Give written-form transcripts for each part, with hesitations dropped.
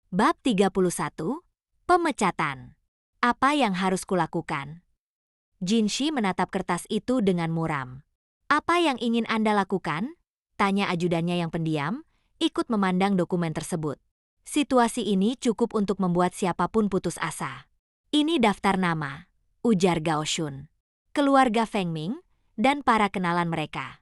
Bab 31, Pemecatan. Apa yang harus kulakukan? Jinshi menatap kertas itu dengan muram. Apa yang ingin Anda lakukan? Tanya ajudannya yang pendiam, ikut memandang dokumen tersebut. Situasi ini cukup untuk membuat siapapun putus asa. Ini daftar nama, ujar Gao Shun. Keluarga Feng Ming, dan para kenalan mereka.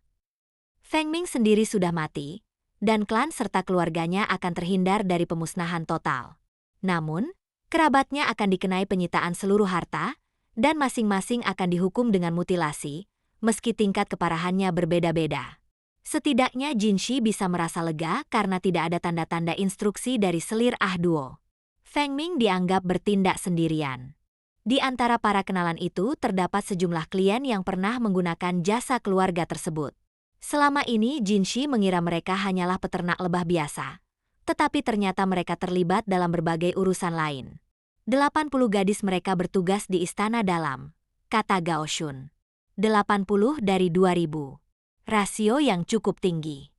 Feng Ming sendiri sudah mati, dan klan serta keluarganya akan terhindar dari pemusnahan total. Namun, kerabatnya akan dikenai penyitaan seluruh harta, dan masing-masing akan dihukum dengan mutilasi, meski tingkat keparahannya berbeda-beda. Setidaknya Jinshi bisa merasa lega karena tidak ada tanda-tanda instruksi dari selir Ahduo. Feng Ming dianggap bertindak sendirian. Di antara para kenalan itu terdapat sejumlah klien yang pernah menggunakan jasa keluarga tersebut. Selama ini Jinshi mengira mereka hanyalah peternak lebah biasa. Tetapi ternyata mereka terlibat dalam berbagai urusan lain. 80 gadis mereka bertugas di istana dalam, kata Gao Shun. 80 dari 2000. Rasio yang cukup tinggi.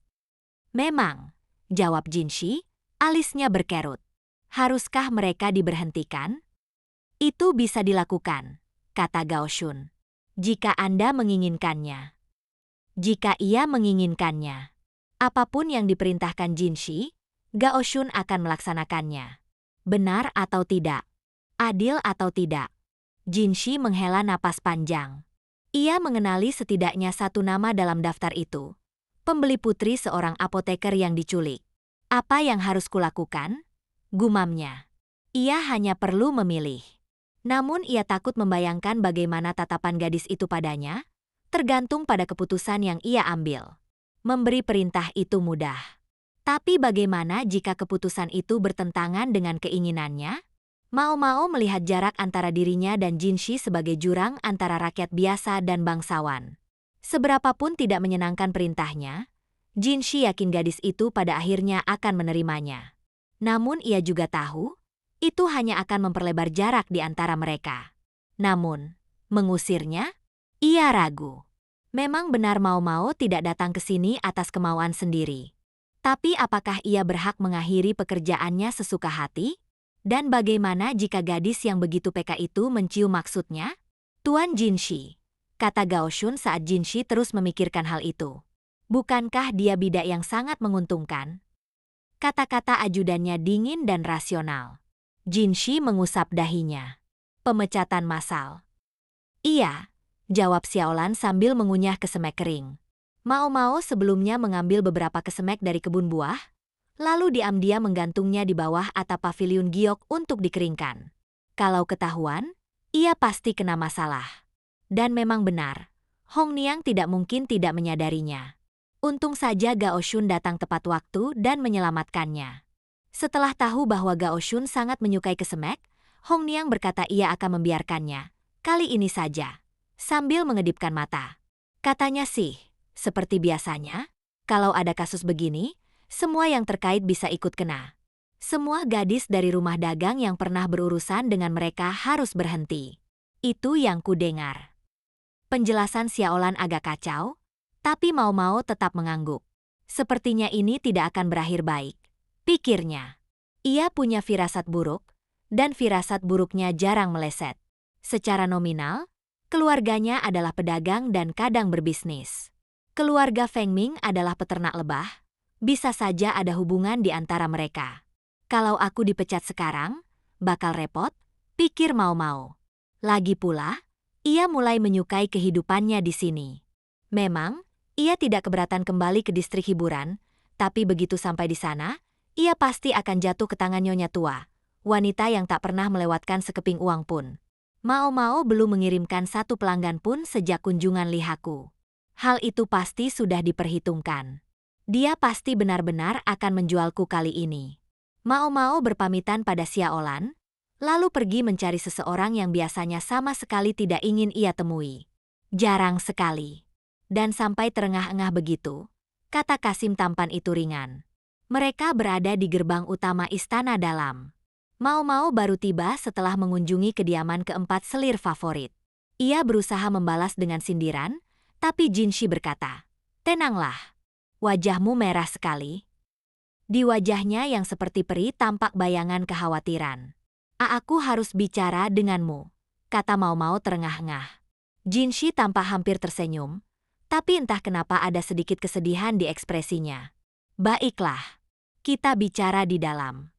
Memang, jawab Jinshi, alisnya berkerut. Haruskah mereka diberhentikan? Itu bisa dilakukan, kata Gao Shun. Jika Anda menginginkannya. Jika ia menginginkannya. Apapun yang diperintahkan Jinshi, Gao Shun akan melaksanakannya. Benar atau tidak? Adil atau tidak? Jinshi menghela napas panjang. Ia mengenali setidaknya satu nama dalam daftar itu. Pembeli putri seorang apoteker yang diculik. Apa yang harus kulakukan? Gumamnya. Ia hanya perlu memilih. Namun ia takut membayangkan bagaimana tatapan gadis itu padanya, tergantung pada keputusan yang ia ambil. Memberi perintah itu mudah. Tapi bagaimana jika keputusan itu bertentangan dengan keinginannya? Mau-mau melihat jarak antara dirinya dan Jinshi sebagai jurang antara rakyat biasa dan bangsawan. Seberapapun tidak menyenangkan perintahnya, Jinshi yakin gadis itu pada akhirnya akan menerimanya. Namun ia juga tahu, itu hanya akan memperlebar jarak di antara mereka. Namun, mengusirnya? Ia ragu. Memang benar mau-mau tidak datang ke sini atas kemauan sendiri. Tapi apakah ia berhak mengakhiri pekerjaannya sesuka hati? Dan bagaimana jika gadis yang begitu peka itu mencium maksudnya? Tuan Jinshi, kata Gao Shun saat Jinshi terus memikirkan hal itu. Bukankah dia bidak yang sangat menguntungkan? Kata-kata ajudannya dingin dan rasional. Jinshi mengusap dahinya. Pemecatan massal. Iya, jawab Xiaolan sambil mengunyah kesemek kering. Mau-mau sebelumnya mengambil beberapa kesemek dari kebun buah, lalu diam-diam menggantungnya di bawah atap paviliun giok untuk dikeringkan. Kalau ketahuan, ia pasti kena masalah. Dan memang benar, Hong Niang tidak mungkin tidak menyadarinya. Untung saja Gao Shun datang tepat waktu dan menyelamatkannya. Setelah tahu bahwa Gao Shun sangat menyukai kesemek, Hong Niang berkata ia akan membiarkannya, kali ini saja, sambil mengedipkan mata. Katanya sih, seperti biasanya, kalau ada kasus begini, semua yang terkait bisa ikut kena. Semua gadis dari rumah dagang yang pernah berurusan dengan mereka harus berhenti. Itu yang kudengar. Penjelasan Xiaolan agak kacau, tapi mau-mau tetap mengangguk. Sepertinya ini tidak akan berakhir baik, pikirnya. Ia punya firasat buruk, dan firasat buruknya jarang meleset. Secara nominal, keluarganya adalah pedagang dan kadang berbisnis. Keluarga Feng Ming adalah peternak lebah. Bisa saja ada hubungan di antara mereka. Kalau aku dipecat sekarang, bakal repot, pikir mau-mau. Lagi pula, ia mulai menyukai kehidupannya di sini. Memang, ia tidak keberatan kembali ke distrik hiburan, tapi begitu sampai di sana, ia pasti akan jatuh ke tangan nyonya tua, wanita yang tak pernah melewatkan sekeping uang pun. Mau-mau belum mengirimkan satu pelanggan pun sejak kunjungan lihaku. Hal itu pasti sudah diperhitungkan. Dia pasti benar-benar akan menjualku kali ini. Mau-mau berpamitan pada Xiaolan, lalu pergi mencari seseorang yang biasanya sama sekali tidak ingin ia temui. Jarang sekali. Dan sampai terengah-engah begitu, kata Kasim tampan itu ringan. Mereka berada di gerbang utama istana dalam. Mau-mau baru tiba setelah mengunjungi kediaman keempat selir favorit. Ia berusaha membalas dengan sindiran, tapi Jinshi berkata, tenanglah. Wajahmu merah sekali. Di wajahnya yang seperti peri tampak bayangan kekhawatiran. Aku harus bicara denganmu, kata Mau Mau terengah-engah. Jinshi tampak hampir tersenyum, tapi entah kenapa ada sedikit kesedihan di ekspresinya. Baiklah, kita bicara di dalam.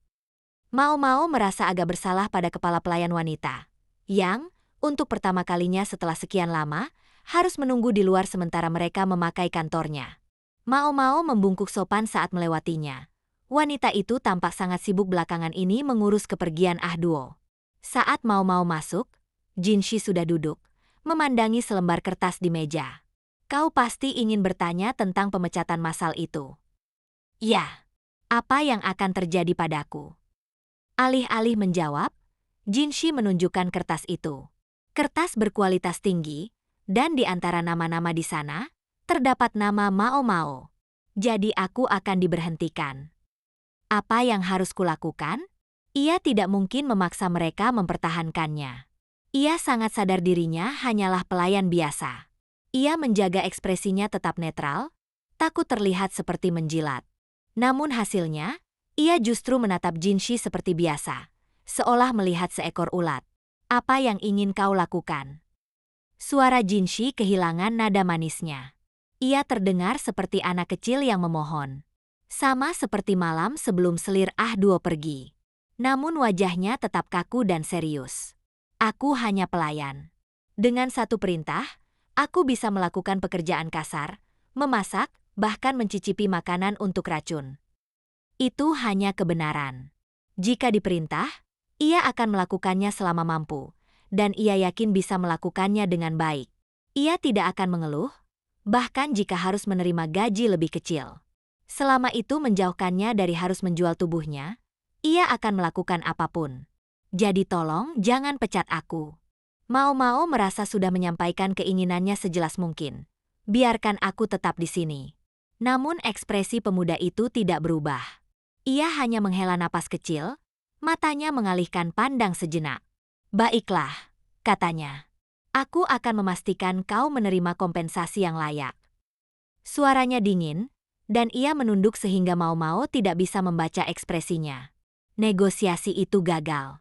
Mau Mau merasa agak bersalah pada kepala pelayan wanita, yang, untuk pertama kalinya setelah sekian lama, harus menunggu di luar sementara mereka memakai kantornya. Mau Mau membungkuk sopan saat melewatinya. Wanita itu tampak sangat sibuk belakangan ini mengurus kepergian Duo. Saat Mau Mau masuk, Jinshi sudah duduk, memandangi selembar kertas di meja. Kau pasti ingin bertanya tentang pemecatan massal itu. Ya, apa yang akan terjadi padaku? Alih-alih menjawab, Jinshi menunjukkan kertas itu. Kertas berkualitas tinggi, dan di antara nama-nama di sana, terdapat nama Mau Mau. Jadi aku akan diberhentikan. Apa yang harus kulakukan? Ia tidak mungkin memaksa mereka mempertahankannya. Ia sangat sadar dirinya hanyalah pelayan biasa. Ia menjaga ekspresinya tetap netral, takut terlihat seperti menjilat. Namun hasilnya, ia justru menatap Jinshi seperti biasa, seolah melihat seekor ulat. Apa yang ingin kau lakukan? Suara Jinshi kehilangan nada manisnya. Ia terdengar seperti anak kecil yang memohon. Sama seperti malam sebelum selir Duo pergi. Namun wajahnya tetap kaku dan serius. Aku hanya pelayan. Dengan satu perintah, aku bisa melakukan pekerjaan kasar, memasak, bahkan mencicipi makanan untuk racun. Itu hanya kebenaran. Jika diperintah, ia akan melakukannya selama mampu, dan ia yakin bisa melakukannya dengan baik. Ia tidak akan mengeluh, bahkan jika harus menerima gaji lebih kecil. Selama itu menjauhkannya dari harus menjual tubuhnya, ia akan melakukan apapun. Jadi tolong jangan pecat aku. Mau Mau merasa sudah menyampaikan keinginannya sejelas mungkin. Biarkan aku tetap di sini. Namun ekspresi pemuda itu tidak berubah. Ia hanya menghela napas kecil, matanya mengalihkan pandang sejenak. Baiklah, katanya. Aku akan memastikan kau menerima kompensasi yang layak. Suaranya dingin, dan ia menunduk sehingga Mau Mau tidak bisa membaca ekspresinya. Negosiasi itu gagal.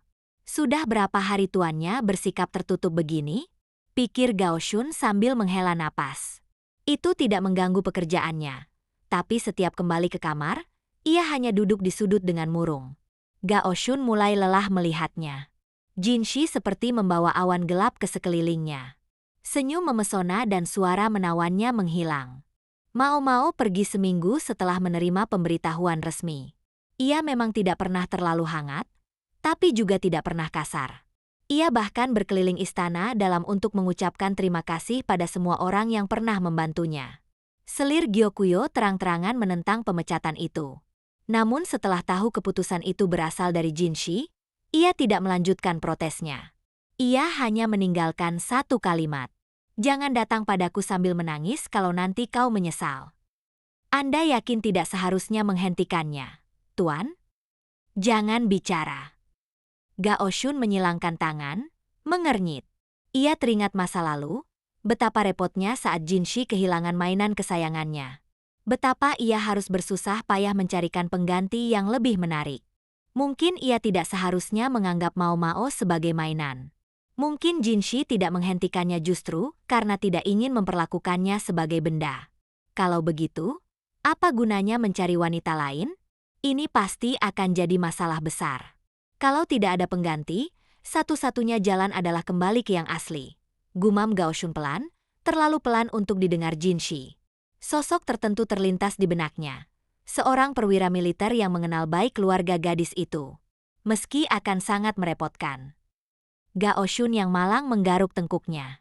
Sudah berapa hari tuannya bersikap tertutup begini? Pikir Gao Shun sambil menghela napas. Itu tidak mengganggu pekerjaannya. Tapi setiap kembali ke kamar, ia hanya duduk di sudut dengan murung. Gao Shun mulai lelah melihatnya. Jinshi seperti membawa awan gelap ke sekelilingnya. Senyum memesona dan suara menawannya menghilang. Mau Mau pergi seminggu setelah menerima pemberitahuan resmi. Ia memang tidak pernah terlalu hangat, tapi juga tidak pernah kasar. Ia bahkan berkeliling istana dalam untuk mengucapkan terima kasih pada semua orang yang pernah membantunya. Selir Gyokuyo terang-terangan menentang pemecatan itu. Namun setelah tahu keputusan itu berasal dari Jinshi, ia tidak melanjutkan protesnya. Ia hanya meninggalkan satu kalimat. Jangan datang padaku sambil menangis kalau nanti kau menyesal. Anda yakin tidak seharusnya menghentikannya, Tuan? Jangan bicara. Gao Shun menyilangkan tangan, mengernyit. Ia teringat masa lalu, betapa repotnya saat Jinshi kehilangan mainan kesayangannya. Betapa ia harus bersusah payah mencarikan pengganti yang lebih menarik. Mungkin ia tidak seharusnya menganggap Mau Mau sebagai mainan. Mungkin Jinshi tidak menghentikannya justru karena tidak ingin memperlakukannya sebagai benda. Kalau begitu, apa gunanya mencari wanita lain? Ini pasti akan jadi masalah besar. Kalau tidak ada pengganti, satu-satunya jalan adalah kembali ke yang asli. Gumam Gao Shun pelan, terlalu pelan untuk didengar Jinshi. Sosok tertentu terlintas di benaknya. Seorang perwira militer yang mengenal baik keluarga gadis itu. Meski akan sangat merepotkan. Gao Shun yang malang menggaruk tengkuknya.